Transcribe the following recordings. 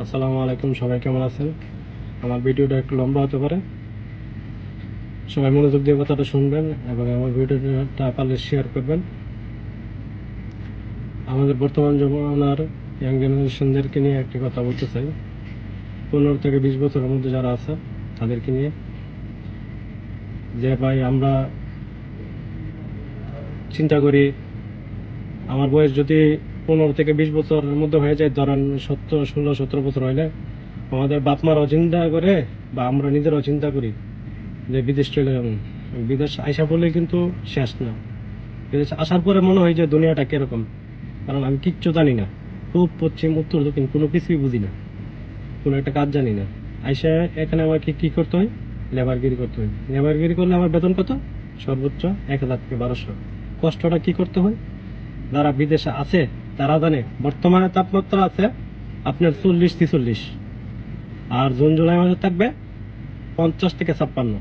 আসসালামু আলাইকুম, সবাই কেমন আছেন? আমার ভিডিওটা একটু লম্বা হতে পারে, সবাই মনোযোগ দিয়ে কথাটা শুনবেন এবং আমার ভিডিওটা পারলে শেয়ার করবেন। আমাদের বর্তমান জমানার ইয়াং জেনারেশনদেরকে নিয়ে একটি কথা বলতে চাই। 15 থেকে 20 বছরের মধ্যে যারা আছে তাদেরকে নিয়ে, যে ভাই আমরা চিন্তা করি আমার বয়স যদি 15 থেকে 20 বছরের মধ্যে হয়ে যায়, ধরেন 16 17 বছর হইলে আমাদের বাপ মারাও চিন্তা করে বা আমরা নিজেরাও চিন্তা করি যে বিদেশ চলে যাবো। বিদেশ আইসা বলে কিন্তু শেষ না, বিদেশ আসার পরে মনে হয় যে দুনিয়াটা কিরকম, কারণ আমি কিচ্ছু জানি না। পূব পশ্চিম উত্তর দক্ষিণ কোনো কিছুই বুঝি না, কোনো একটা কাজ জানি না। আইসা এখানে আমাকে কি করতে হয়? লেবারগিরি করতে হয়। লেবারগিরি করলে আমার বেতন কত? সর্বোচ্চ 1000 থেকে 1200। কষ্টটা কি করতে হয়? যারা বিদেশে আছে তারা জানে বর্তমানে তাপমাত্রা আছে আপনার 40 43, আর জুন জুলাই মাসে থাকবে 50 থেকে 56।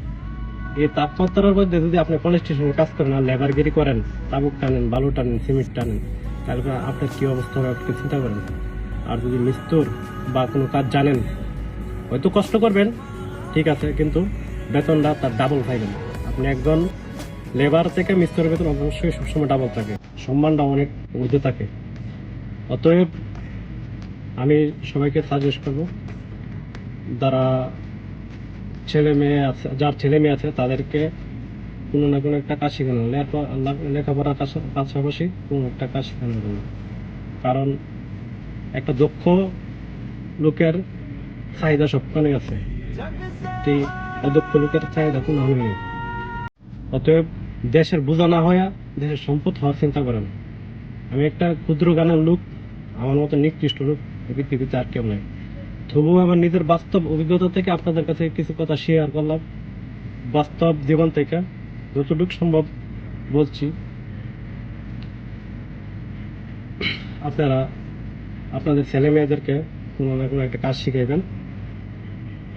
এই তাপমাত্রার মধ্যে যদি আপনি পুলিশ স্টেশনে কাজ করেন আর লেবারগিরি করেন, তাবুক টানেন, বালু টানেন, সিমেন্ট টানেন, তাহলে আপনার কি অবস্থা হবে আপনি চিন্তা করেন। আর যদি মিস্ত্রি বা কোনো কাজ জানেন, হয়তো কষ্ট করবেন ঠিক আছে, কিন্তু বেতনটা তার ডাবল পাইবেন। আপনি একজন লেবার থেকে মিস্ত্রির বেতন অবশ্যই সবসময় ডাবল থাকে, সম্মানটা অনেক ঊর্ধ্বে থাকে। অতএব আমি সবাইকে সাজেস্ট করবো, যারা ছেলে মেয়ে আছে, যার ছেলে মেয়ে আছে তাদেরকে কোনো না কোনো একটা কাজ শেখানো, লেখাপড়ার পাশাপাশি কোনো একটা কাজ শেখানোর জন্য। কারণ একটা দক্ষ লোকের চাহিদা সবখানে আছে, এই অদক্ষ লোকের চাহিদা কোনো নেই। অতএব দেশের বোঝা না হইয়া দেশের সম্পদ হওয়ার চিন্তা করেন। আমি একটা ক্ষুদ্র গানের লোক, আমার মতো নিকৃষ্ট লোক এই পৃথিবীতে আর কেউ নাই। তবুও আমার নিজের বাস্তব অভিজ্ঞতা থেকে আপনাদের কাছে কিছু কথা শেয়ার করলাম, বাস্তব জীবন থেকে যতটুকু সম্ভব বলছি। আপনারা আপনাদের ছেলে মেয়েদেরকে কোনো না কোনো একটা কাজ শিখাইবেন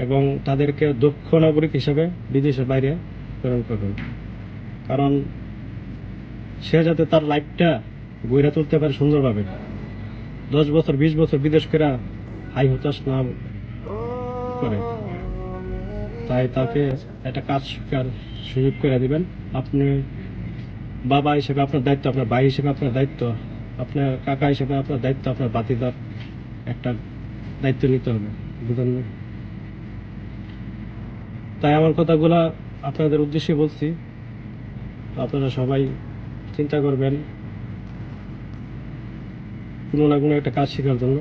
এবং তাদেরকে দক্ষ নাগরিক হিসেবে বিদেশের বাইরে প্রেরণ করবেন। কারণ সে যাতে তার লাইফটা গড়ে তুলতে পারে সুন্দরভাবে, 10 বছর 20 বছর বিদেশ করে হাই হতাশ না করে, তাই তাকে একটা কাজ শেখার সুযোগ করে দিবেন। আপনি বাবা হিসেবে আপনার দায়িত্ব, আপনার ভাই হিসেবে আপনার দায়িত্ব, আপনার কাকা হিসেবে আপনার দায়িত্ব, আপনার বাতিদার একটা দায়িত্ব নিতে হবে, বুঝলেন না? তাই আমার কথাগুলা আপনাদের উদ্দেশ্যে বলছি। আপনারা সবাই চিন্তা করবেন কোনো না কোনো একটা কাজ শেখার জন্য।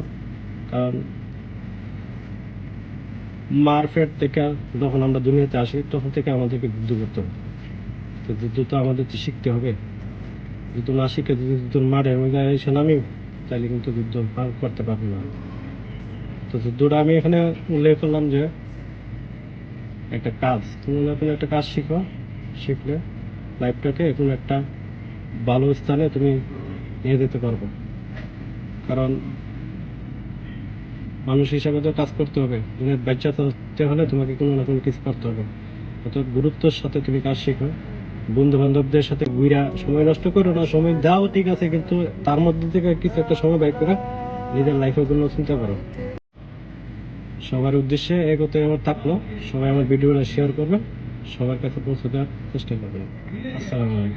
কারণ মার পেট থেকে যখন আমরা দুনিয়াতে আসি তখন থেকে আমাদেরকে যুদ্ধ করতে হবে। তো যুদ্ধ তো আমাদেরকে শিখতে হবে। যুদ্ধ না শিখে যদি যুদ্ধের মাঠে এসে নামি, তাহলে কিন্তু যুদ্ধ করতে পারবো না। তো যুদ্ধটা আমি এখানে উল্লেখ করলাম যে একটা কাজ, কোনো না কোনো একটা কাজ শিখো, শিখলে লাইফটাকে কোনো একটা ভালো স্থানে তুমি নিয়ে যেতে পারবো। কারণ মানুষ হিসাবে তো কাজ করতে হবে, দুনিয়ার বাচ্চা থাকতে হলে তোমাকে কোনো না কোনো কিছু করতে হবে। অত গুরুত্বের সাথে তুমি কাজ শেখো। বন্ধু বান্ধবদের সাথে ঘুরা সময় নষ্ট করো না, সময় দাও ঠিক আছে, কিন্তু তার মধ্যে থেকে কিছু একটা সময় বের করে নিজের লাইফের জন্য চিন্তা করো। সবার উদ্দেশ্যে এগোতে আমার থাকলো, সবাই আমার ভিডিওটা শেয়ার করবেন, সবার কাছে পৌঁছে দেওয়ার চেষ্টা করবেন। আসসালামু আলাইকুম।